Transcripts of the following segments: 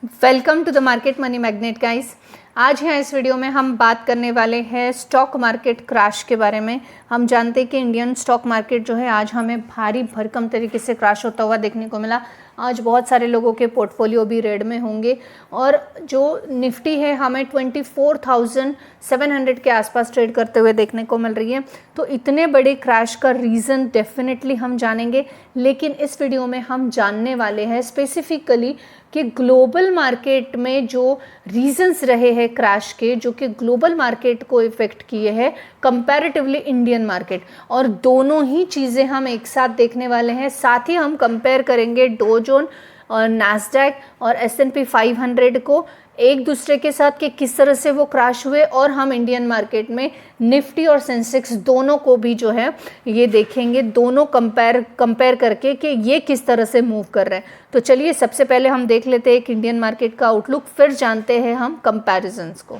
Welcome to the market money magnet guys. आज यहाँ इस वीडियो में हम बात करने वाले हैं स्टॉक मार्केट क्रैश के बारे में। हम जानते हैं कि इंडियन स्टॉक मार्केट जो है आज हमें भारी भरकम तरीके से क्रैश होता हुआ देखने को मिला। आज बहुत सारे लोगों के पोर्टफोलियो भी रेड में होंगे और जो निफ्टी है हमें 24,700 के आसपास ट्रेड करते हुए देखने को मिल रही है। तो इतने बड़े क्रैश का रीज़न डेफिनेटली हम जानेंगे, लेकिन इस वीडियो में हम जानने वाले हैं स्पेसिफिकली कि ग्लोबल मार्केट में जो रीजंस रहे हैं क्रैश के, जो कि ग्लोबल मार्केट को इफेक्ट किए हैं कंपैरेटिवली इंडियन मार्केट, और दोनों ही चीज़ें हम एक साथ देखने वाले हैं। साथ ही हम कंपेयर करेंगे डो जोन और नैस्डैक और S&P 500 को एक दूसरे के साथ कि किस तरह से वो क्रैश हुए, और हम इंडियन मार्केट में निफ्टी और सेंसेक्स दोनों को भी जो है ये देखेंगे, दोनों कंपेयर करके कि ये किस तरह से मूव कर रहे हैं। तो चलिए सबसे पहले हम देख लेते हैं कि इंडियन मार्केट का आउटलुक, फिर जानते हैं हम कंपैरिजंस को।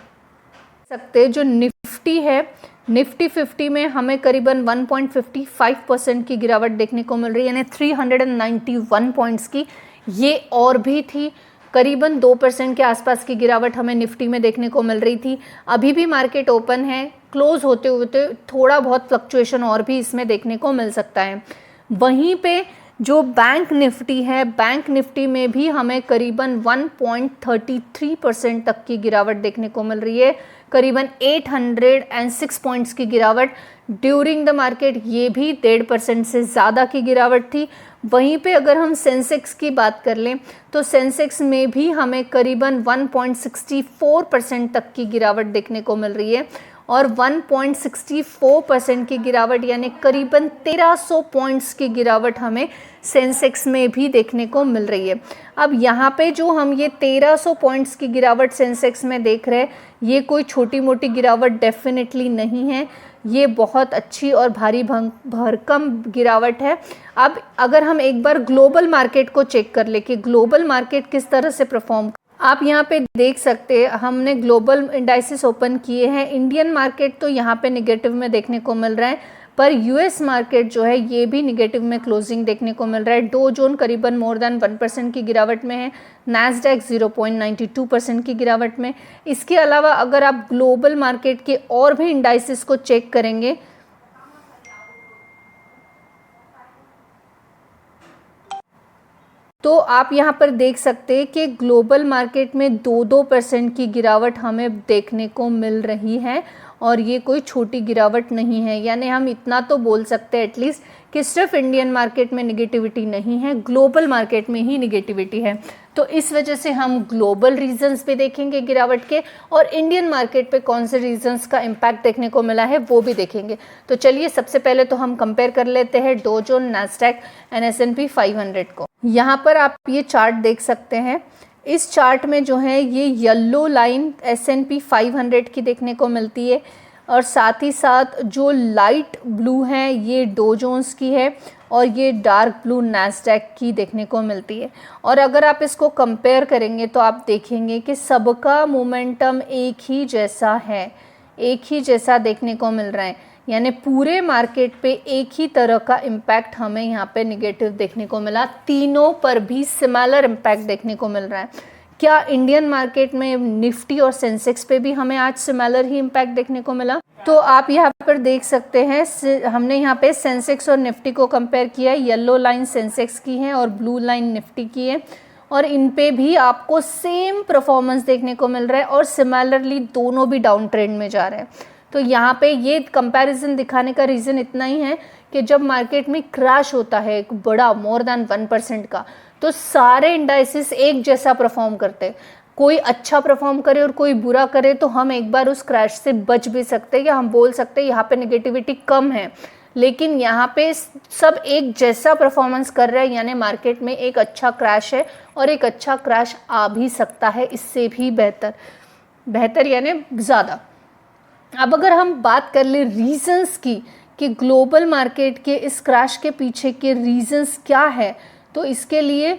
सकते जो निफ्टी है, निफ्टी 50 में हमें करीबन 1.55% की गिरावट देखने को मिल रही है, यानी 391 पॉइंट्स की। ये और भी थी, करीबन 2% के आसपास की गिरावट हमें निफ्टी में देखने को मिल रही थी। अभी भी मार्केट ओपन है, क्लोज होते होते थोड़ा बहुत फ्लक्चुएशन और भी इसमें देखने को मिल सकता है। वहीं पे जो बैंक निफ्टी है, बैंक निफ्टी में भी हमें करीबन 1.33% तक की गिरावट देखने को मिल रही है, करीबन 806 पॉइंट्स की गिरावट ड्यूरिंग द मार्केट। ये भी 1.5% से ज़्यादा की गिरावट थी। वहीं पे अगर हम सेंसेक्स की बात कर लें तो सेंसेक्स में भी हमें करीबन 1.64% तक की गिरावट देखने को मिल रही है, और 1.64% की गिरावट यानी करीबन 1300 पॉइंट्स की गिरावट हमें सेंसेक्स में भी देखने को मिल रही है। अब यहाँ पे जो हम ये 1300 पॉइंट्स की गिरावट सेंसेक्स में देख रहे हैं, ये कोई छोटी मोटी गिरावट डेफिनेटली नहीं है, ये बहुत अच्छी और भारी भरकम गिरावट है। अब अगर हम एक बार ग्लोबल मार्केट को चेक कर ले कि ग्लोबल मार्केट किस तरह से परफॉर्म, आप यहाँ पे देख सकते हैं हमने ग्लोबल इंडाइसेस ओपन किए हैं। इंडियन मार्केट तो यहाँ पे निगेटिव में देखने को मिल रहा है, पर यूएस मार्केट जो है ये भी निगेटिव में क्लोजिंग देखने को मिल रहा है। डो जोन करीबन मोर देन 1% की गिरावट में है, नैस्डैक 0.92% की गिरावट में। इसके अलावा अगर आप ग्लोबल मार्केट के और भी इंडाइसेस को चेक करेंगे तो आप यहाँ पर देख सकते हैं कि ग्लोबल मार्केट में 2% की गिरावट हमें देखने को मिल रही है, और ये कोई छोटी गिरावट नहीं है। यानी हम इतना तो बोल सकते हैं एटलीस्ट कि सिर्फ इंडियन मार्केट में निगेटिविटी नहीं है, ग्लोबल मार्केट में ही निगेटिविटी है। तो इस वजह से हम ग्लोबल रीजंस भी देखेंगे गिरावट के, और इंडियन मार्केट पे कौन से रीजंस का इम्पैक्ट देखने को मिला है वो भी देखेंगे। तो चलिए सबसे पहले तो हम कंपेयर कर लेते हैं dough zone, Nasdaq and S&P 500 को। यहाँ पर आप ये चार्ट देख सकते हैं। इस चार्ट में जो है ये येलो लाइन S&P 500 की देखने को मिलती है, और साथ ही साथ जो लाइट ब्लू है ये डो जोन्स की है, और ये डार्क ब्लू नैस्डैक की देखने को मिलती है। और अगर आप इसको कंपेयर करेंगे तो आप देखेंगे कि सबका मोमेंटम एक ही जैसा है, एक ही जैसा देखने को मिल रहा है, यानी पूरे मार्केट पे एक ही तरह का इम्पैक्ट हमें यहाँ पे निगेटिव देखने को मिला। तीनों पर भी सिमिलर इम्पैक्ट देखने को मिल रहा है। क्या इंडियन मार्केट में निफ्टी और सेंसेक्स पे भी हमें आज सिमिलर ही इम्पैक्ट देखने को मिला? तो आप यहाँ पर देख सकते हैं, हमने यहाँ पे सेंसेक्स और निफ्टी को कंपेयर किया है। येलो लाइन सेंसेक्स की है और ब्लू लाइन निफ्टी की है, और इन पे भी आपको सेम परफॉर्मेंस देखने को मिल रहा है, और सिमिलरली दोनों भी डाउन ट्रेंड में जा रहे हैं। तो यहाँ पे ये कंपैरिजन दिखाने का रीज़न इतना ही है कि जब मार्केट में क्रैश होता है एक बड़ा मोर देन 1% का, तो सारे इंडाइसेस एक जैसा परफॉर्म करते हैं। कोई अच्छा परफॉर्म करे और कोई बुरा करे तो हम एक बार उस क्रैश से बच भी सकते हैं, या हम बोल सकते हैं यहाँ पे नेगेटिविटी कम है। लेकिन यहाँ पे सब एक जैसा परफॉर्मेंस कर रहा है, यानी मार्केट में एक अच्छा क्रैश है, और एक अच्छा क्रैश आ भी सकता है इससे भी बेहतर यानी ज़्यादा। अब अगर हम बात कर ले रीजंस की कि ग्लोबल मार्केट के इस क्रैश के पीछे के रीजंस क्या है, तो इसके लिए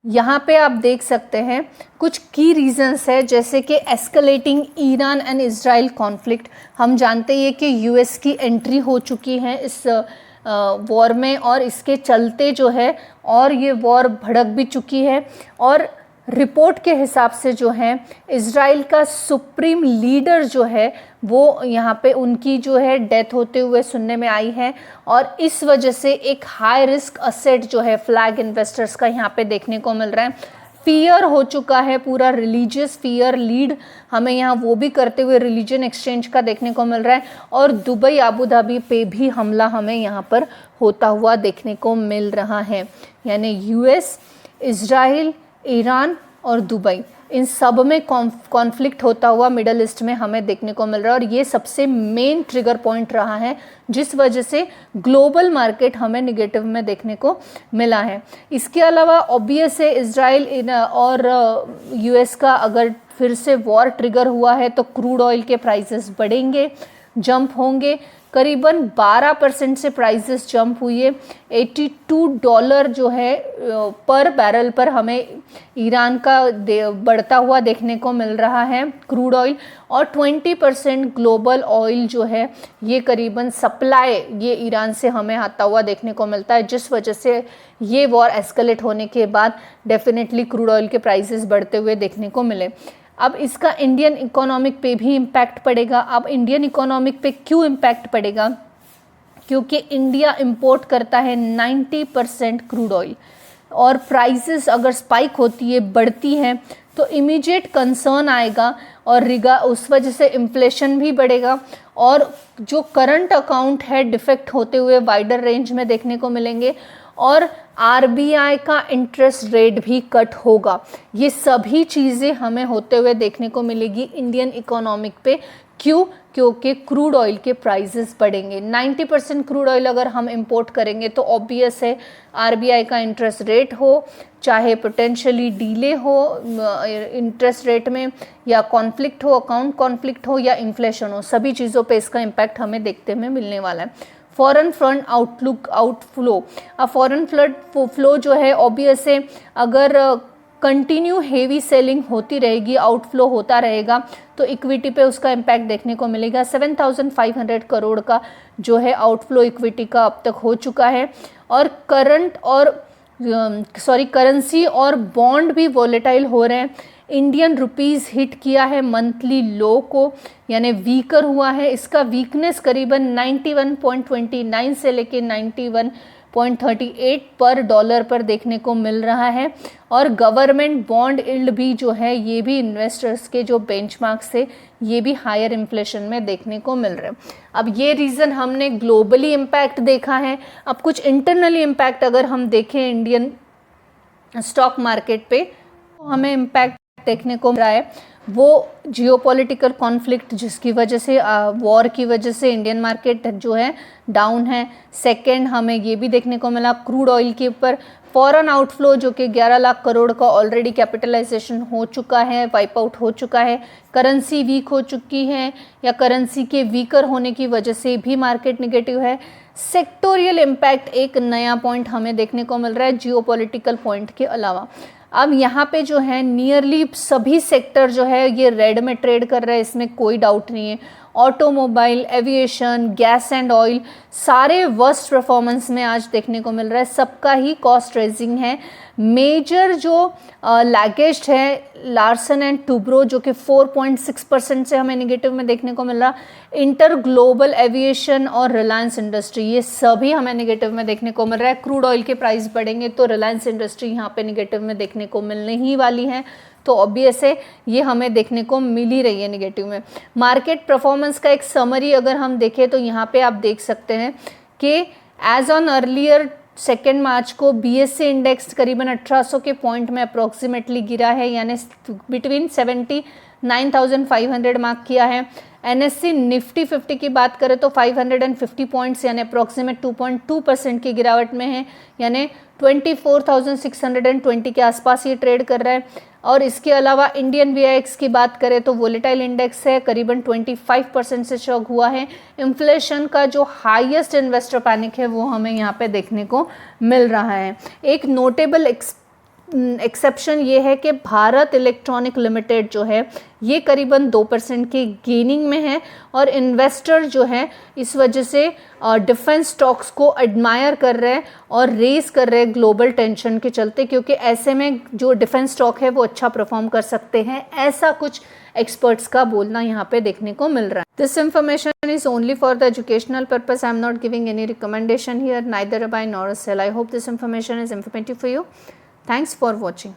यहाँ पे आप देख सकते हैं कुछ की रीजंस है, जैसे कि escalating Iran and Israel conflict. हम जानते हैं कि यूएस की एंट्री हो चुकी है इस वॉर में, और इसके चलते जो है और ये वॉर भड़क भी चुकी है। और रिपोर्ट के हिसाब से जो है इज़राइल का सुप्रीम लीडर जो है वो यहाँ पे उनकी जो है डेथ होते हुए सुनने में आई है, और इस वजह से एक हाई रिस्क असेट जो है फ्लैग इन्वेस्टर्स का यहाँ पे देखने को मिल रहा है। फियर हो चुका है, पूरा रिलीजियस फियर लीड हमें यहाँ वो भी करते हुए रिलीजन एक्सचेंज का देखने को मिल रहा है, और दुबई अबू धाबी पे भी हमला हमें यहाँ पर होता हुआ देखने को मिल रहा है। यानी यूएस, इज़राइल, ईरान और दुबई, इन सब में कॉन्फ्लिक्ट होता हुआ मिडल ईस्ट में हमें देखने को मिल रहा है, और ये सबसे मेन ट्रिगर पॉइंट रहा है जिस वजह से ग्लोबल मार्केट हमें निगेटिव में देखने को मिला है। इसके अलावा ऑब्वियस है इज़राइल और यूएस का अगर फिर से वॉर ट्रिगर हुआ है तो क्रूड ऑयल के प्राइसेस बढ़ेंगे, जंप होंगे। करीबन 12% से प्राइसेस जंप हुई है। $82 जो है पर बैरल पर हमें ईरान का बढ़ता हुआ देखने को मिल रहा है क्रूड ऑयल, और 20% ग्लोबल ऑयल जो है ये करीबन सप्लाई ये ईरान से हमें आता हुआ देखने को मिलता है, जिस वजह से ये वॉर एस्केलेट होने के बाद डेफिनेटली क्रूड ऑयल के प्राइसेस बढ़ते हुए देखने को मिले। अब इसका इंडियन इकोनॉमिक पे भी इम्पैक्ट पड़ेगा। अब इंडियन इकोनॉमिक पे क्यों इम्पैक्ट पड़ेगा? क्योंकि इंडिया इंपोर्ट करता है 90% क्रूड ऑयल, और प्राइसेस अगर स्पाइक होती है, बढ़ती है, तो इमीडिएट कंसर्न आएगा, और उस वजह से इन्फ्लेशन भी बढ़ेगा, और जो करंट अकाउंट है डिफेक्ट होते हुए वाइडर रेंज में देखने को मिलेंगे, और आरबीआई का इंटरेस्ट रेट भी कट होगा। ये सभी चीज़ें हमें होते हुए देखने को मिलेगी इंडियन इकोनॉमिक पे। क्यों? क्योंकि क्रूड ऑयल के प्राइसेस बढ़ेंगे। 90% क्रूड ऑयल अगर हम इंपोर्ट करेंगे तो ऑब्वियस है आरबीआई का इंटरेस्ट रेट हो, चाहे पोटेंशियली डिले हो इंटरेस्ट रेट में, या कॉन्फ्लिक्ट हो, अकाउंट कॉन्फ्लिक्ट हो, या इन्फ्लेशन हो, सभी चीज़ों पे इसका इम्पैक्ट हमें देखते हुए मिलने वाला है। फॉरेन फंड आउटफ्लो, अब फॉरेन फ्लो जो है ऑब्वियस है अगर कंटिन्यू हेवी सेलिंग होती रहेगी, आउटफ्लो होता रहेगा, तो इक्विटी पे उसका इम्पैक्ट देखने को मिलेगा। 7,500 करोड़ का जो है आउटफ्लो इक्विटी का अब तक हो चुका है, और करेंसी और बॉन्ड भी वॉलेटाइल हो रहे हैं। इंडियन रुपीज़ हिट किया है मंथली लो को, यानी वीकर हुआ है। इसका वीकनेस करीबन 91.29 से लेके 91.38 पर डॉलर पर देखने को मिल रहा है, और गवर्नमेंट बॉन्ड यील्ड भी जो है ये भी इन्वेस्टर्स के जो बेंचमार्क से ये भी हायर इन्फ्लेशन में देखने को मिल रहे हैं। अब ये रीज़न हमने ग्लोबली इम्पैक्ट देखा है। अब कुछ इंटरनली इम्पैक्ट अगर हम देखें इंडियन स्टॉक मार्केट पे, तो हमें इम्पैक्ट देखने को मिल रहा है वो जियोपॉलिटिकल कॉन्फ्लिक्ट, जिसकी वजह से वॉर की वजह से इंडियन मार्केट जो है डाउन है। सेकंड, हमें ये भी देखने को मिला क्रूड ऑयल के ऊपर फॉरेन आउटफ्लो जो कि 11 लाख करोड़ का ऑलरेडी कैपिटलाइजेशन हो चुका है, वाइप आउट हो चुका है। करेंसी वीक हो चुकी है, या करेंसी के वीकर होने की वजह से भी मार्केट निगेटिव है। सेक्टोरियल इम्पैक्ट एक नया पॉइंट हमें देखने को मिल रहा है जियोपॉलिटिकल पॉइंट के अलावा। अब यहाँ पे जो है नियरली सभी सेक्टर जो है ये रेड में ट्रेड कर रहे हैं, इसमें कोई डाउट नहीं है। Automobile, aviation, gas and oil, सारे वर्स्ट परफॉर्मेंस में आज देखने को मिल रहा है। सबका ही कॉस्ट रेजिंग है। मेजर जो लैगेस्ट है लार्सन एंड टुब्रो जो कि 4.6% से हमें नेगेटिव में देखने को मिल रहा। इंटर ग्लोबल, एविएशन और रिलायंस इंडस्ट्री, ये सभी हमें नेगेटिव में देखने को मिल रहा है। क्रूड ऑयल के प्राइस बढ़ेंगे तो रिलायंस इंडस्ट्री यहाँ पे नेगेटिव में देखने को मिलने ही वाली है, तो ऑब्वियस है ये हमें देखने को मिल ही रही है नेगेटिव में। मार्केट परफॉर्मेंस का एक समरी अगर हम देखें तो यहाँ पे आप देख सकते हैं कि एज ऑन अर्लियर 2 मार्च को बीएससी इंडेक्स करीबन 1800 के पॉइंट में अप्रोक्सीमेटली गिरा है, यानी बिटवीन 79,500 मार्क किया है। एनएससी निफ्टी 50 की बात करें तो 550 पॉइंट्स यानी अप्रोक्सीमेट 2.2% की गिरावट में है, यानी 24,620 के आसपास ये ट्रेड कर रहा है। और इसके अलावा इंडियन वीआईएक्स की बात करें तो वोलेटाइल इंडेक्स है, करीबन 25% से शॉक हुआ है। इन्फ्लेशन का जो हाईएस्ट इन्वेस्टर पैनिक है वो हमें यहाँ पे देखने को मिल रहा है। एक नोटेबल एक्सेप्शन ये है कि भारत इलेक्ट्रॉनिक लिमिटेड जो है ये करीबन 2% के गेनिंग में है, और इन्वेस्टर जो है इस वजह से डिफेंस स्टॉक्स को एडमायर कर रहे हैं और रेस कर रहे हैं ग्लोबल टेंशन के चलते, क्योंकि ऐसे में जो डिफेंस स्टॉक है वो अच्छा परफॉर्म कर सकते हैं, ऐसा कुछ एक्सपर्ट्स का बोलना यहाँ पे देखने को मिल रहा है। This information is only for the educational purpose. I am not giving any recommendation here, neither a buy nor a sale. I hope this information is informative for you. Thanks for watching.